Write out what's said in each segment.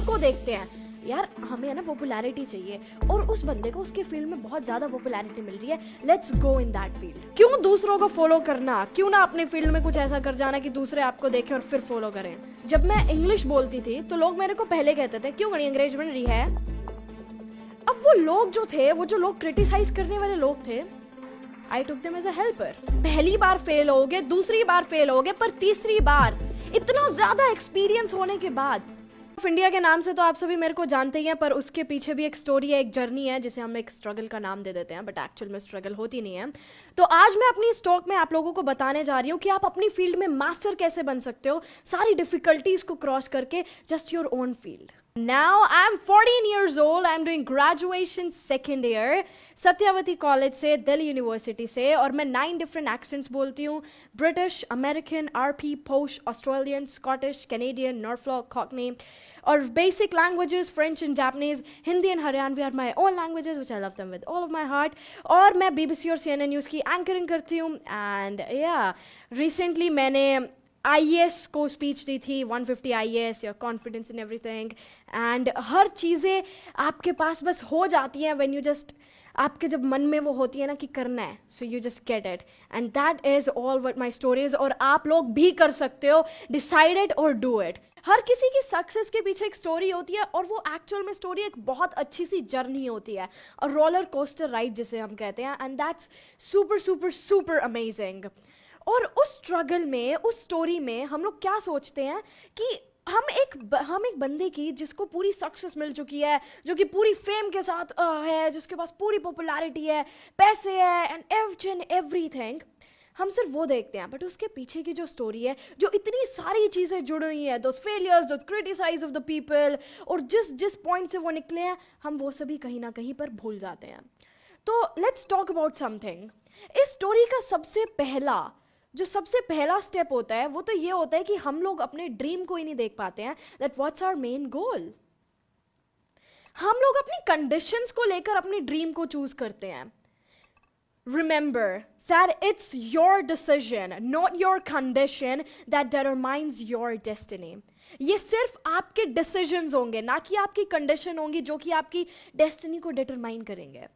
को देखते हैं, यार हमें है ना पॉपुलैरिटी चाहिए, और उस बंदे को उसके फील्ड में बहुत ज्यादा पॉपुलैरिटी मिल रही है, let's go in that field. क्यों दूसरों को फॉलो करना, क्यों ना अपने फील्ड में कुछ ऐसा कर जाना कि दूसरे आपको देखें और फिर फॉलो करें। जब मैं इंग्लिश बोलती थी तो लोग मेरे को पहले कहते थे क्यों गणी अंग्रेज बन रही है। अब वो लोग जो थे, वो जो लोग क्रिटिसाइज करने वाले लोग थे, I took them as a helper. पहली बार फेल होगे, दूसरी बार फेल होगे, पर तीसरी बार इतना ज्यादा एक्सपीरियंस होने के बाद ऑफ इंडिया के नाम से तो आप सभी मेरे को जानते ही हैं, पर उसके पीछे भी एक स्टोरी है, एक जर्नी है, जिसे हम एक स्ट्रगल का नाम दे देते हैं, बट एक्चुअल में स्ट्रगल होती नहीं है। तो आज मैं अपनी इस टॉक में आप लोगों को बताने जा रही हूँ कि आप अपनी फील्ड में मास्टर कैसे बन सकते हो, सारी डिफिकल्टीज को क्रॉस करके, just your own field. Now I'm 14 years old. I'm doing graduation second year Satyawati college से, दिल्ली यूनिवर्सिटी से, और मैं 9 डिफरेंट एक्सेंट्स बोलती हूँ, British, American, RP, posh, Australian, Scottish, Canadian, Norfolk, cockney, और basic languages French and Japanese, Hindi and Haryanvi are my own languages which I love them with all of my heart. और मैं BBC और CNN news की anchoring करती हूँ, and या recently मैंने IAS को स्पीच दी थी, 150 IAS, your confidence in everything, and हर चीज़ें आपके पास बस हो जाती हैं व्हेन यू जस्ट, आपके जब मन में वो होती है ना कि करना है, so you just get it, and that is all what my story is. और आप लोग भी कर सकते हो, डिसाइड इट और डू इट। हर किसी की सक्सेस के पीछे एक स्टोरी होती है, और वो एक्चुअल में स्टोरी एक बहुत अच्छी सी जर्नी होती है, और रोलर कोस्टर राइड जिसे हम कहते हैं, and that's super super super amazing. और उस स्ट्रगल में, उस स्टोरी में हम लोग क्या सोचते हैं कि हम एक बंदे की जिसको पूरी सक्सेस मिल चुकी है, जो कि पूरी फेम के साथ है, जिसके पास पूरी पॉपुलैरिटी है, पैसे है, एंड एवरीथिंग, हम सिर्फ वो देखते हैं, बट उसके पीछे की जो स्टोरी है, जो इतनी सारी चीज़ें जुड़ी हुई हैं, those failures, those criticize of the people, और जिस पॉइंट से वो निकले हैं, हम वो सभी कहीं ना कहीं पर भूल जाते हैं। तो लेट्स टॉक अबाउट समथिंग। इस स्टोरी का सबसे पहला स्टेप होता है, वो तो ये होता है कि हम लोग अपने ड्रीम को ही नहीं देख पाते हैं, that what's our main goal. हम लोग अपनी कंडीशंस को लेकर अपनी ड्रीम को चूज करते हैं। Remember that it's your decision, not your condition, that determines your destiny. ये सिर्फ आपके डिसीजंस होंगे, ना कि आपकी कंडीशन होंगी, जो कि आपकी डेस्टिनी को डिटरमाइन करेंगे।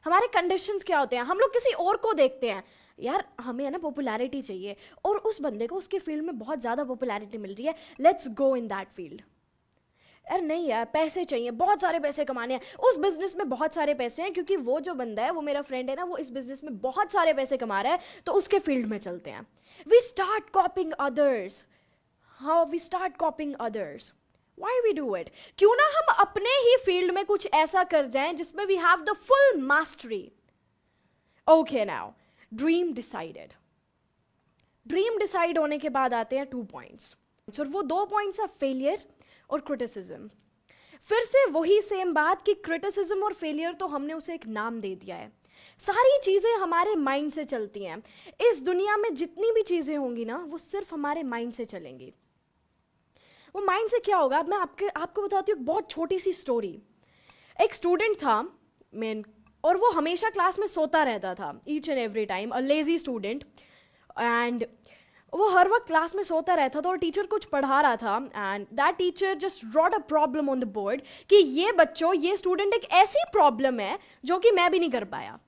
हमारे कंडीशंस क्या होते हैं, हम लोग किसी और को देखते हैं, यार हमें है ना पॉपुलैरिटी चाहिए, और उस बंदे को उसके फील्ड में बहुत ज़्यादा पॉपुलैरिटी मिल रही है, let's go in that field. यार नहीं यार, पैसे चाहिए, बहुत सारे पैसे कमाने हैं, उस बिजनेस में बहुत सारे पैसे हैं, क्योंकि वो जो बंदा है, वो मेरा फ्रेंड है ना, वो इस बिजनेस में बहुत सारे पैसे कमा रहा है, तो उसके फील्ड में चलते हैं। We start copying others. How we start copying others? Why we do it? क्यों ना हम अपने ही फील्ड में कुछ ऐसा कर जाएं जिसमें we have the full mastery. Okay now, dream decided. Dream decide होने के बाद आते हैं 2 points. और वो 2 points है failure और criticism. फिर से वही सेम बात कि criticism और failure तो हमने उसे एक नाम दे दिया है। सारी चीजें हमारे माइंड से चलती हैं। इस दुनिया में जितनी भी चीजें होंगी ना, वो सिर्फ हमारे माइंड से चलेंगी। वो माइंड से क्या होगा, मैं आपको बताती हूँ एक बहुत छोटी सी स्टोरी। एक स्टूडेंट था मेन, और वो हमेशा क्लास में सोता रहता था, each and every time, a lazy student, and वो हर वक्त क्लास में सोता रहता था, और टीचर कुछ पढ़ा रहा था, and that teacher just drought a problem on the board कि ये स्टूडेंट एक ऐसी प्रॉब्लम है जो कि मैं भी नहीं कर पाया।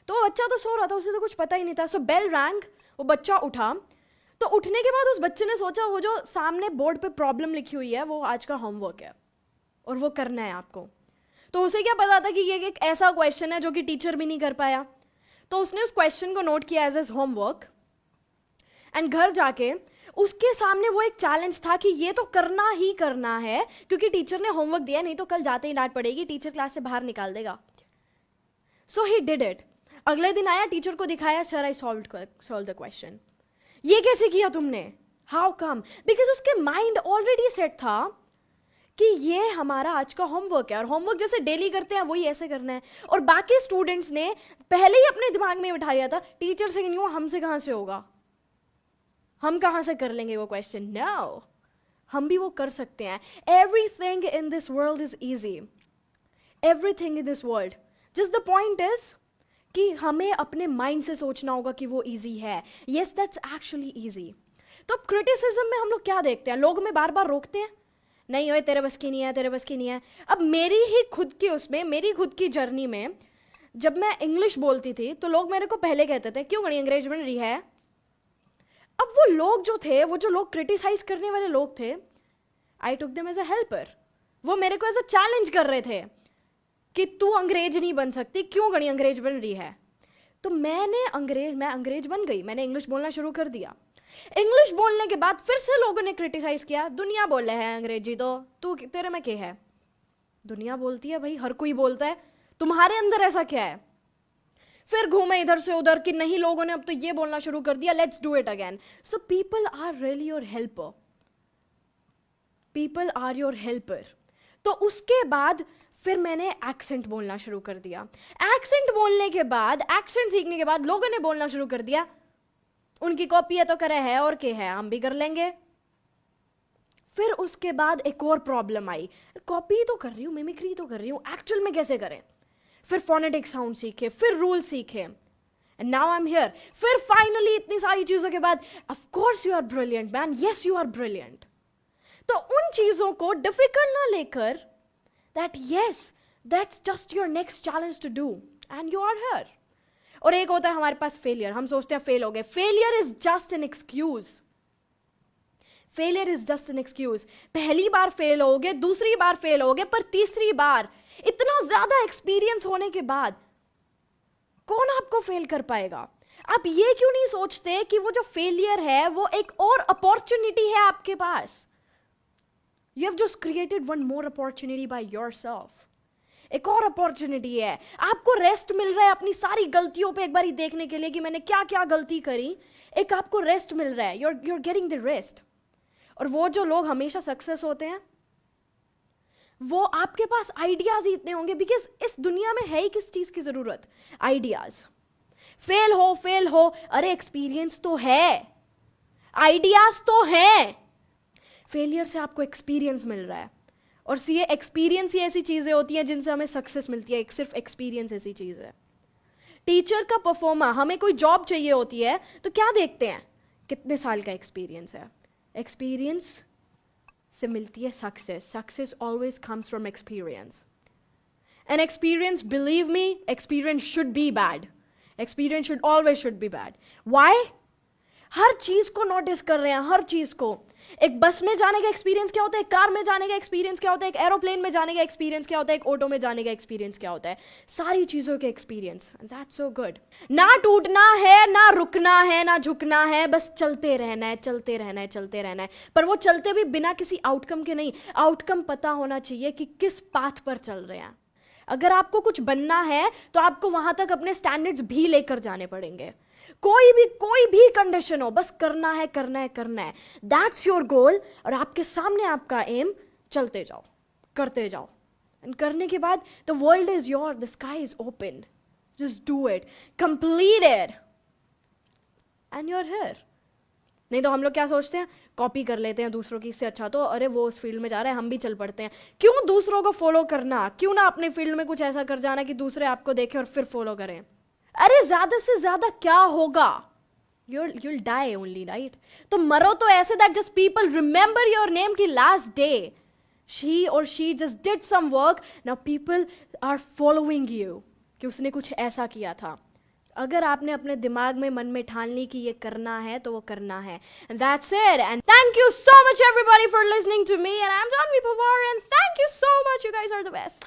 तो वो बच्चा तो सो रहा था, उसे तो कुछ पता ही नहीं था। सो बेल रैंग, वो बच्चा उठा, तो उठने के बाद उस बच्चे ने सोचा वो जो सामने बोर्ड पे प्रॉब्लम लिखी हुई है, वो आज का होमवर्क है और वो करना है आपको। तो उसे क्या पता था कि ये एक ऐसा क्वेश्चन है जो कि टीचर भी नहीं कर पाया। तो उसने उस क्वेश्चन को नोट किया एज होमवर्क, एंड घर जाके उसके सामने वो एक चैलेंज था कि ये तो करना ही करना है, क्योंकि टीचर ने होमवर्क दिया, नहीं तो कल जाते ही डांट पड़ेगी, टीचर क्लास से बाहर निकाल देगा। सो ही डिड इट। अगले दिन आया, टीचर को दिखाया, sir I solve the question. ये कैसे किया तुमने? How come? बिकॉज उसके माइंड ऑलरेडी सेट था कि ये हमारा आज का होमवर्क है, और होमवर्क जैसे डेली करते हैं वही ऐसे करना है। और बाकी स्टूडेंट्स ने पहले ही अपने दिमाग में बिठा लिया था, टीचर से नहीं हुआ, हमसे कहाँ से होगा, हम कहाँ से कर लेंगे वो क्वेश्चन। नो, हम भी वो कर सकते हैं। Everything in this world is easy, everything in this world, just the point is कि हमें अपने माइंड से सोचना होगा कि वो इजी है। Yes, that's actually easy. तो अब क्रिटिसिज्म में हम लोग क्या देखते हैं, लोग हमें बार बार रोकते हैं, नहीं ओए तेरे बस की नहीं है, तेरे बस की नहीं है। अब मेरी ही खुद की उसमें, मेरी खुद की जर्नी में जब मैं इंग्लिश बोलती थी तो लोग मेरे को पहले कहते थे क्यों गणी अंग्रेज बन रही है। अब वो लोग जो थे, वो जो लोग क्रिटिसाइज करने वाले लोग थे, I took them as a helper. वो मेरे को एज अ चैलेंज कर रहे थे कि तू अंग्रेज नहीं बन सकती, क्यों गणी अंग्रेज बन रही है। तो मैं अंग्रेज बन गई, मैंने इंग्लिश बोलना शुरू कर दिया। इंग्लिश बोलने के बाद फिर से लोगों ने क्रिटिसाइज किया, दुनिया बोले है अंग्रेजी तो तू तेरे में क्या है। दुनिया बोलती है भाई, हर कोई बोलता है, तुम्हारे अंदर ऐसा क्या है। फिर घूमे इधर से उधर कि नहीं लोगों ने अब तो ये बोलना शुरू कर दिया, let's do it again. So people are really your helper, people are your helper. तो उसके बाद फिर मैंने एक्सेंट बोलना शुरू कर दिया। एक्सेंट बोलने के बाद, एक्सेंट सीखने के बाद लोगों ने बोलना शुरू कर दिया उनकी कॉपी है तो करे है और क्या है, हम भी कर लेंगे। फिर उसके बाद एक और प्रॉब्लम आई, कॉपी तो कर रही हूं, मिमिक्री तो कर रही हूं, एक्चुअल में कैसे करें। फिर फोनेटिक साउंड सीखे, फिर रूल सीखे, and now I am here. फिर फाइनली इतनी सारी चीजों के बाद, of course you are brilliant man, yes you are brilliant. तो उन चीजों को डिफिकल्ट ना लेकर, that yes that's just your next challenge to do and you are here. और एक होता है हमारे पास फेलियर, हम सोचते हैं फेल हो गए। Failure is just an excuse, failure is just an excuse. पहली बार फेल होगे, दूसरी बार फेल होगे, पर तीसरी बार इतना ज्यादा एक्सपीरियंस होने के बाद कौन आपको फेल कर पाएगा। आप ये क्यों नहीं सोचते कि वो जो फेलियर है वो एक और अपॉर्चुनिटी है आपके पास। You have just created one more opportunity by yourself. एक और अपॉर्चुनिटी है, आपको रेस्ट मिल रहा है अपनी सारी गलतियों पे एक बार ही देखने के लिए कि मैंने क्या क्या गलती करी। एक आपको रेस्ट मिल रहा है, you're getting the रेस्ट। और वो जो लोग हमेशा सक्सेस होते हैं, वो आपके पास आइडियाज ही इतने होंगे, बिकॉज इस दुनिया में है ही किस चीज की जरूरत, आइडियाज। फेल हो, अरे एक्सपीरियंस तो है, आइडियाज तो है। फेलियर से आपको एक्सपीरियंस मिल रहा है, और ये एक्सपीरियंस ही ऐसी चीजें होती हैं जिनसे हमें सक्सेस मिलती है। एक सिर्फ एक्सपीरियंस ऐसी चीज है। टीचर का परफॉर्मा, हमें कोई जॉब चाहिए होती है तो क्या देखते हैं, कितने साल का एक्सपीरियंस है। एक्सपीरियंस से मिलती है success. Success always comes from experience. And experience, believe me, experience should be bad. Experience should always should be bad. Why? हर चीज को नोटिस कर रहे हैं, हर चीज को। एक बस में जाने का एक्सपीरियंस क्या होता है, एक कार में जाने का एक्सपीरियंस क्या होता है, एक एरोप्लेन में जाने का एक्सपीरियंस क्या होता है, एक ऑटो में जाने का एक्सपीरियंस क्या होता है। सारी चीजों के एक्सपीरियंस, दैट्स सो गुड। ना टूटना है, ना रुकना है, ना झुकना है, बस चलते रहना है, चलते रहना है, चलते रहना है। पर वो चलते भी बिना किसी आउटकम के नहीं। आउटकम पता होना चाहिए कि किस पाथ पर चल रहे हैं। अगर आपको कुछ बनना है तो आपको वहां तक अपने स्टैंडर्ड्स भी लेकर जाने पड़ेंगे। कोई भी कंडीशन हो, बस करना है, करना है, करना है। That's your goal. और आपके सामने आपका एम, चलते जाओ, करते जाओ। एंड करने के बाद the world is your, the sky is open. Just do it, complete it, and you are here. नहीं तो हम लोग क्या सोचते हैं, कॉपी कर लेते हैं दूसरों की, इससे अच्छा तो अरे वो उस फील्ड में जा रहा है, हम भी चल पड़ते हैं। क्यों दूसरों को फॉलो करना, क्यों ना अपने फील्ड में कुछ ऐसा कर जाना कि दूसरे आपको देखें और फिर फॉलो करें। अरे ज्यादा से ज्यादा क्या होगा, you'll die only, right? तो मरो तो ऐसे that just people remember your name की last day she just did some work, now people are following you कि उसने कुछ ऐसा किया था। अगर आपने अपने दिमाग में, मन में ठान ली कि ये करना है तो वो करना है। And that's it. And thank you so much everybody for listening to me, and I'm Janvi Pawar, and thank you so much, you guys are the best.